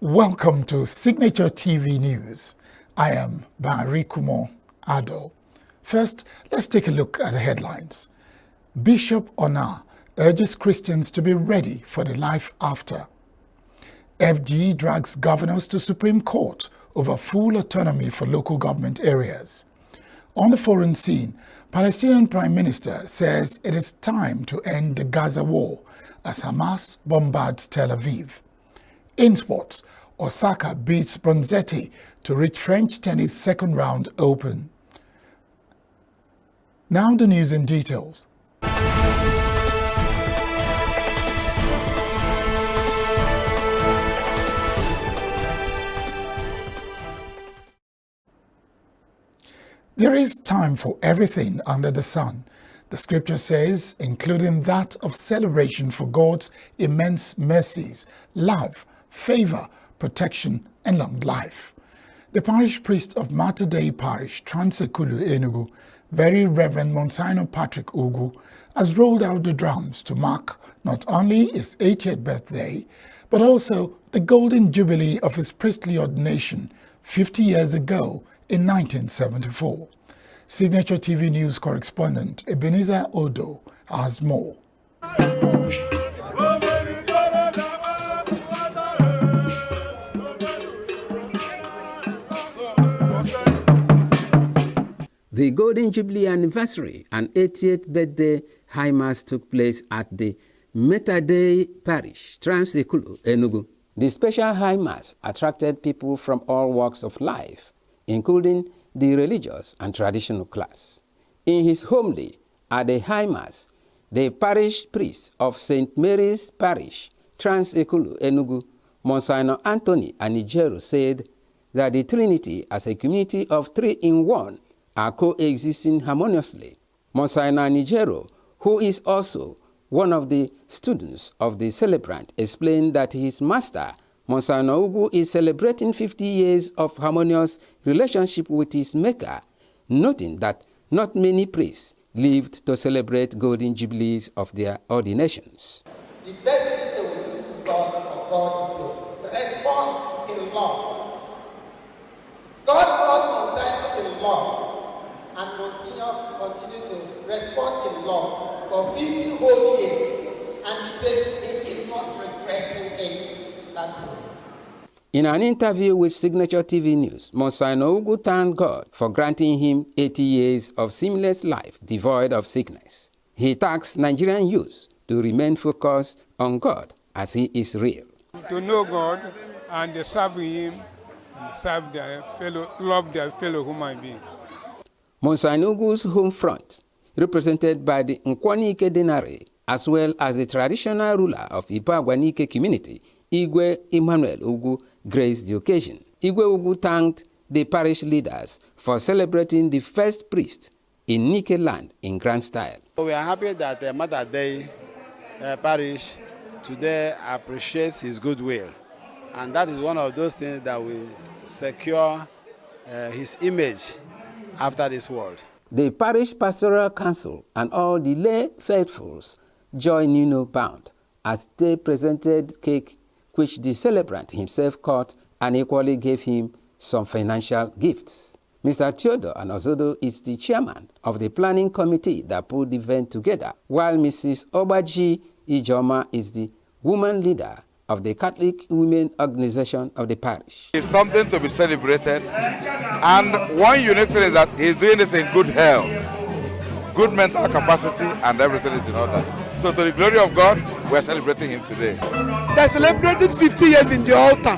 Welcome to Signature TV News. I am Barikumo Ado. First, let's take a look at the headlines. Bishop Ona urges Christians to be ready for the life after. FG drags governors to Supreme Court over full autonomy for local government areas. On the foreign scene, Palestinian Prime Minister says it is time to end the Gaza war as Hamas bombards Tel Aviv. In sports, Osaka beats Bronzetti to reach French tennis second round open. Now the news in details. There is time for everything under the sun, the scripture says, including that of celebration for God's immense mercies, love, favor, protection, and long life. The parish priest of Mater Dei Parish, Transekulu Enugu, Very Reverend Monsignor Patrick Ugu, has rolled out the drums to mark not only his 80th birthday, but also the golden jubilee of his priestly ordination 50 years ago in 1974. Signature TV News correspondent Ebenezer Odo has more. The Golden Jubilee anniversary and 80th birthday high mass took place at the Mater Dei Parish, Transekulu, Enugu. The special high mass attracted people from all walks of life, including the religious and traditional class. In his homily at the high mass, the parish priest of St. Mary's Parish, Transekulu, Enugu, Monsignor Anthony Anijero, said that the Trinity as a community of three in one are coexisting harmoniously. Monsignor Anijero, who is also one of the students of the celebrant, explained that his master, Monsignor Ugu, is celebrating 50 years of harmonious relationship with his maker, noting that not many priests lived to celebrate golden jubilees of their ordinations. The best thing they will do to God for God is to respond in love. God brought Monsignor in love, and Monsignor continues to respond in love for 50 whole years, and he says he is not regretting it that way. In an interview with Signature TV News, Monsignor Ugu thanked God for granting him 80 years of seamless life devoid of sickness. He tasked Nigerian youth to remain focused on God as he is real. To know God and serve Him, love their fellow human being. Monsignor Ugu's home front, represented by the Nkwanike Denare, as well as the traditional ruler of Ibagwanike community, Igwe Emmanuel Ugu, graced the occasion. Igwe Ugu thanked the parish leaders for celebrating the first priest in Nike land in grand style. We are happy that Mater Dei Parish today appreciates his goodwill, and that is one of those things that will secure his image after this world. The parish pastoral council and all the lay faithfuls joined Nino bound as they presented cake which the celebrant himself cut and equally gave him some financial gifts. Mr. Theodore Anozodo is the chairman of the planning committee that put the event together, while Mrs. Obaji Ijoma is the woman leader of the Catholic Women Organization of the parish. It's something to be celebrated, and one unique thing is that he's doing this in good health, good mental capacity, and everything is in order. So to the glory of God, we're celebrating him today. They celebrated 50 years in the altar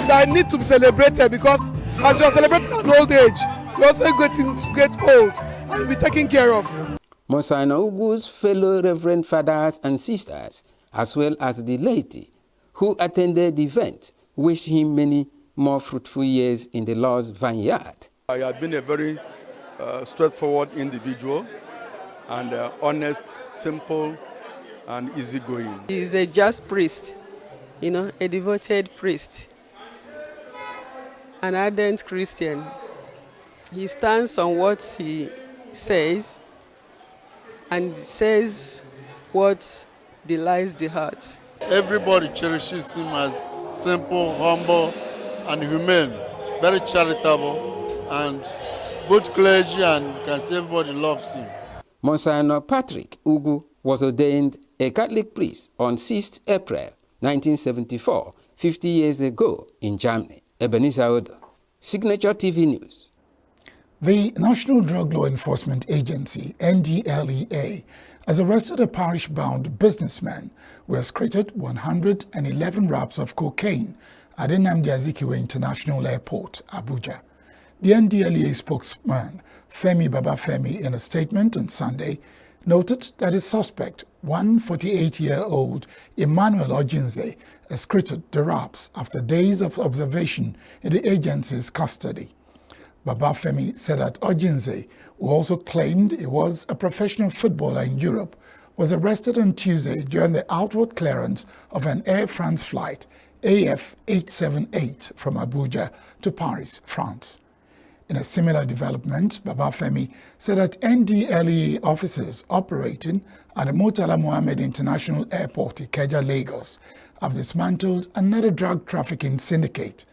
that need to be celebrated, because as you are celebrating an old age, you're also getting to get old and you'll be taken care of. Monsignor Ugu's fellow reverend fathers and sisters, as well as the laity who attended the event, wished him many more fruitful years in the Lord's vineyard. I have been a very straightforward individual and honest, simple, and easygoing. He's a just priest, a devoted priest, an ardent Christian. He stands on what he says and says what delights the heart. Everybody cherishes him as simple, humble, and humane, very charitable, and good clergy, and you can see everybody loves him. Monsignor Patrick Ugu was ordained a Catholic priest on 6th April 1974, 50 years ago in Germany. Ebenezer Odo, Signature TV News. The National Drug Law Enforcement Agency, NDLEA, has arrested a parish-bound businessman who has created 111 wraps of cocaine at Nnamdi Azikiwe International Airport, Abuja. The NDLEA spokesman, Femi Babafemi, in a statement on Sunday, noted that his suspect, 148-year-old Emmanuel Ojinze, has created the wraps after days of observation in the agency's custody. Babafemi said that Ojinze, who also claimed he was a professional footballer in Europe, was arrested on Tuesday during the outward clearance of an Air France flight AF 878 from Abuja to Paris, France. In a similar development, Babafemi said that NDLEA officers operating at the Murtala Mohammed International Airport, Ikeja, Lagos, have dismantled another drug trafficking syndicate.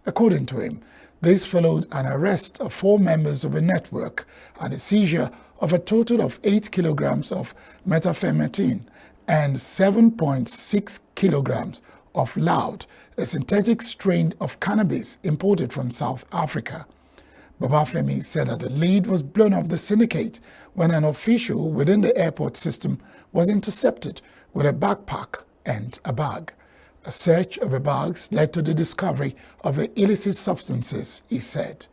According to him, this followed an arrest of 4 members of a network and the seizure of a total of 8 kilograms of methamphetamine and 7.6 kilograms of loud, a synthetic strain of cannabis imported from South Africa. Babafemi said that the lead was blown off the syndicate when an official within the airport system was intercepted with a backpack and a bag. A search of the bags led to the discovery of the illicit substances, he said.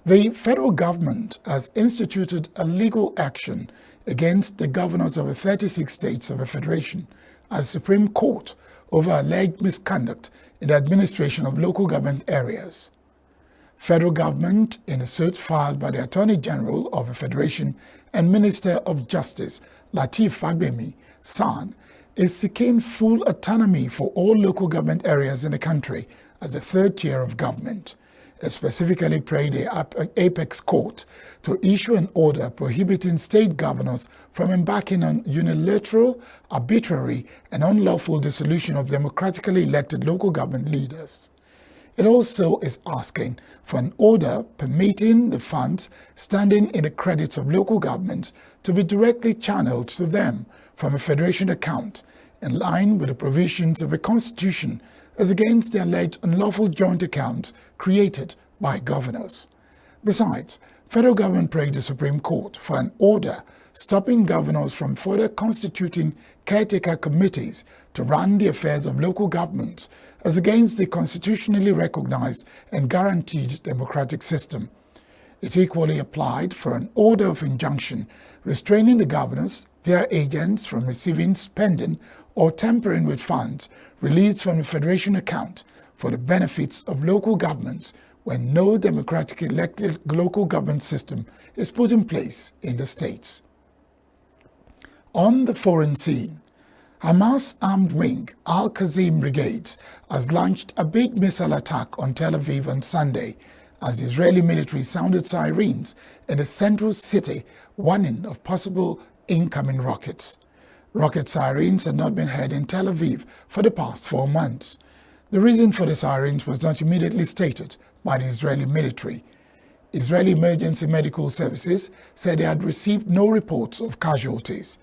The federal government has instituted a legal action against the governors of the 36 states of the Federation at the Supreme Court over alleged misconduct in the administration of local government areas. Federal government, in a suit filed by the Attorney General of the Federation and Minister of Justice, Lateef Fagbemi, SAN, is seeking full autonomy for all local government areas in the country as a third tier of government. It specifically prayed the Apex Court to issue an order prohibiting state governors from embarking on unilateral, arbitrary, and unlawful dissolution of democratically elected local government leaders. It also is asking for an order permitting the funds standing in the credits of local governments to be directly channeled to them from a federation account, in line with the provisions of the Constitution, as against the alleged unlawful joint accounts created by governors. Besides, federal government prayed the Supreme Court for an order stopping governors from further constituting caretaker committees to run the affairs of local governments, as against the constitutionally recognized and guaranteed democratic system. It equally applied for an order of injunction restraining the governors, their agents, from receiving, spending, or tampering with funds released from the federation account for the benefits of local governments when no democratically elected local government system is put in place in the states. On the foreign scene, Hamas armed wing Al-Qassam Brigades has launched a big missile attack on Tel Aviv on Sunday as the Israeli military sounded sirens in the central city, warning of possible incoming rockets. Rocket sirens had not been heard in Tel Aviv for the past 4 months. The reason for the sirens was not immediately stated by the Israeli military. Israeli Emergency Medical Services said they had received no reports of casualties.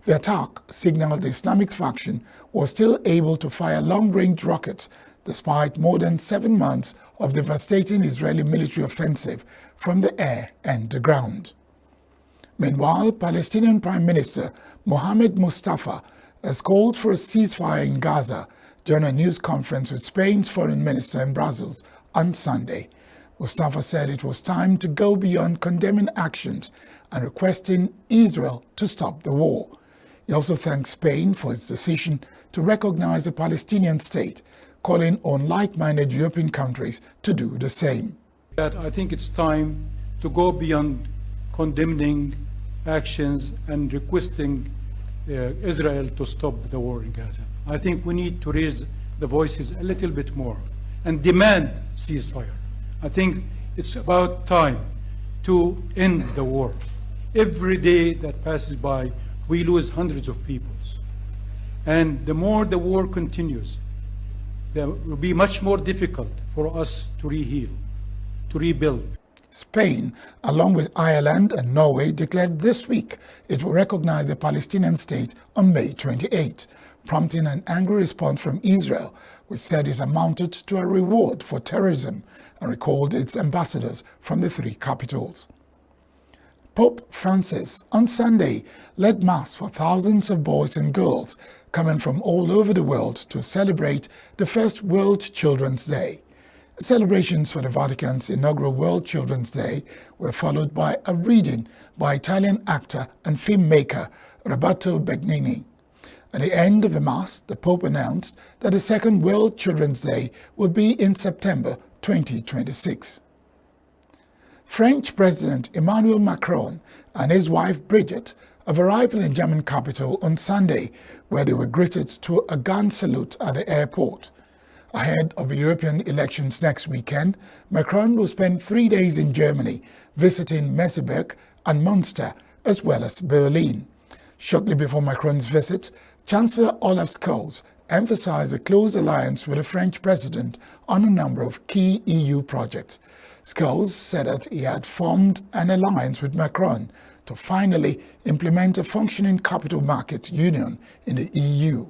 The attack signaled the Islamic faction was still able to fire long-range rockets despite more than 7 months of devastating Israeli military offensive from the air and the ground. Meanwhile, Palestinian Prime Minister Mohammed Mustafa has called for a ceasefire in Gaza during a news conference with Spain's foreign minister in Brussels on Sunday. Mustafa said it was time to go beyond condemning actions and requesting Israel to stop the war. He also thanked Spain for its decision to recognize a Palestinian state, calling on like-minded European countries to do the same. I think it's time to go beyond condemning actions and requesting Israel to stop the war in Gaza. I think we need to raise the voices a little bit more and demand ceasefire. I think it's about time to end the war. Every day that passes by, we lose hundreds of people. And the more the war continues, it will be much more difficult for us to reheal, to rebuild. Spain, along with Ireland and Norway, declared this week it will recognize a Palestinian state on May 28, prompting an angry response from Israel, which said it amounted to a reward for terrorism and recalled its ambassadors from the three capitals. Pope Francis on Sunday led Mass for thousands of boys and girls coming from all over the world to celebrate the first World Children's Day. Celebrations for the Vatican's inaugural World Children's Day were followed by a reading by Italian actor and filmmaker Roberto Benigni. At the end of the Mass, the Pope announced that the second World Children's Day will be in September 2026. French President Emmanuel Macron and his wife Brigitte have arrived in the German capital on Sunday, where they were greeted to a gun salute at the airport. Ahead of the European elections next weekend, Macron will spend 3 days in Germany, visiting Merseburg and Munster, as well as Berlin. Shortly before Macron's visit, Chancellor Olaf Scholz emphasized a close alliance with the French president on a number of key EU projects. Scholz said that he had formed an alliance with Macron to finally implement a functioning capital market union in the EU.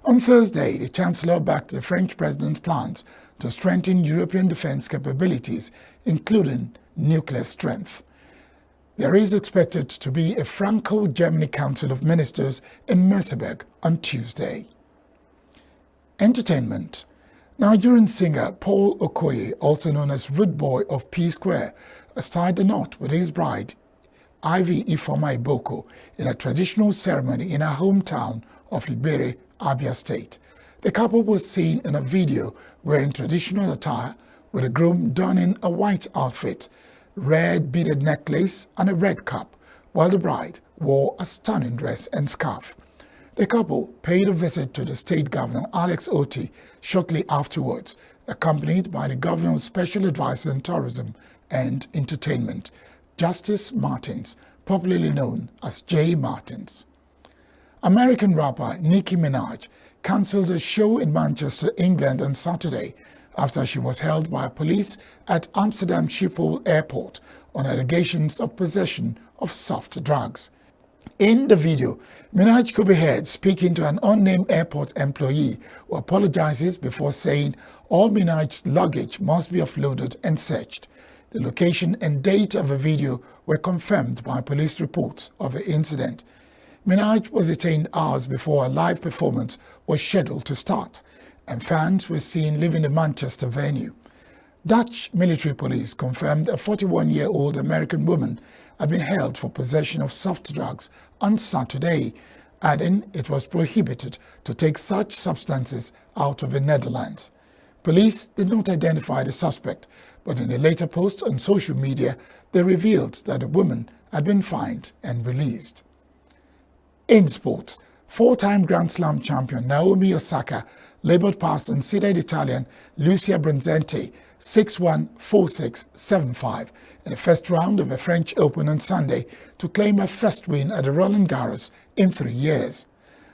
On Thursday, the Chancellor backed the French president's plans to strengthen European defense capabilities, including nuclear strength. There is expected to be a Franco-Germany Council of Ministers in Merseburg on Tuesday. Entertainment. Nigerian singer Paul Okoye, also known as Rude Boy of P Square, has tied the knot with his bride, Ivy Ifeoma Iboko, in a traditional ceremony in her hometown of Ibere, Abia State. The couple was seen in a video wearing traditional attire, with the groom donning a white outfit, red beaded necklace and a red cap, while the bride wore a stunning dress and scarf. The couple paid a visit to the state governor, Alex Oti, shortly afterwards, accompanied by the governor's special advisor on tourism and entertainment, Justice Martins, popularly known as J. Martins. American rapper Nicki Minaj cancelled a show in Manchester, England on Saturday after she was held by police at Amsterdam Schiphol Airport on allegations of possession of soft drugs. In the video, Minaj could be heard speaking to an unnamed airport employee who apologizes before saying all Minaj's luggage must be offloaded and searched. The location and date of the video were confirmed by police reports of the incident. Minaj was detained hours before a live performance was scheduled to start, and fans were seen leaving the Manchester venue. Dutch military police confirmed a 41-year-old American woman had been held for possession of soft drugs on Saturday, adding it was prohibited to take such substances out of the Netherlands. Police did not identify the suspect, but in a later post on social media, they revealed that the woman had been fined and released. In sports, four-time Grand Slam champion Naomi Osaka labored past unseeded Italian Lucia Bronzetti 6-1, 4-6, 7-5 in the first round of the French Open on Sunday to claim her first win at the Roland Garros in 3 years.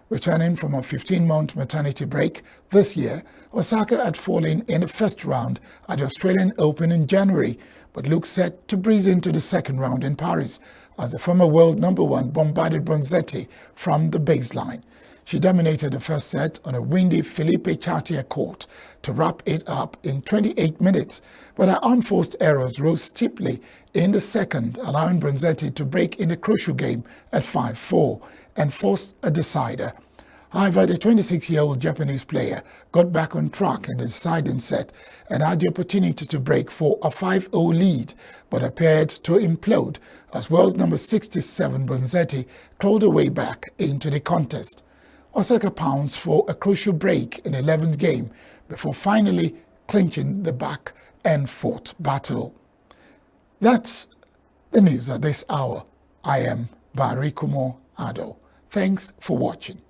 Returning from a 15-month maternity break this year, Osaka had fallen in the first round at the Australian Open in January, but looks set to breeze into the second round in Paris as the former world number one bombarded Bronzetti from the baseline. She dominated the first set on a windy Felipe Chartier court to wrap it up in 28 minutes, but her unforced errors rose steeply in the second, allowing Bronzetti to break in a crucial game at 5-4 and forced a decider. However, the 26-year-old Japanese player got back on track in the deciding set and had the opportunity to break for a 5-0 lead, but appeared to implode as world number 67 Bronzetti clawed her way back into the contest. Osaka pounced for a crucial break in the 11th game before finally clinching the back and forth battle. That's the news at this hour. I am Barry Kumo Ado. Thanks for watching.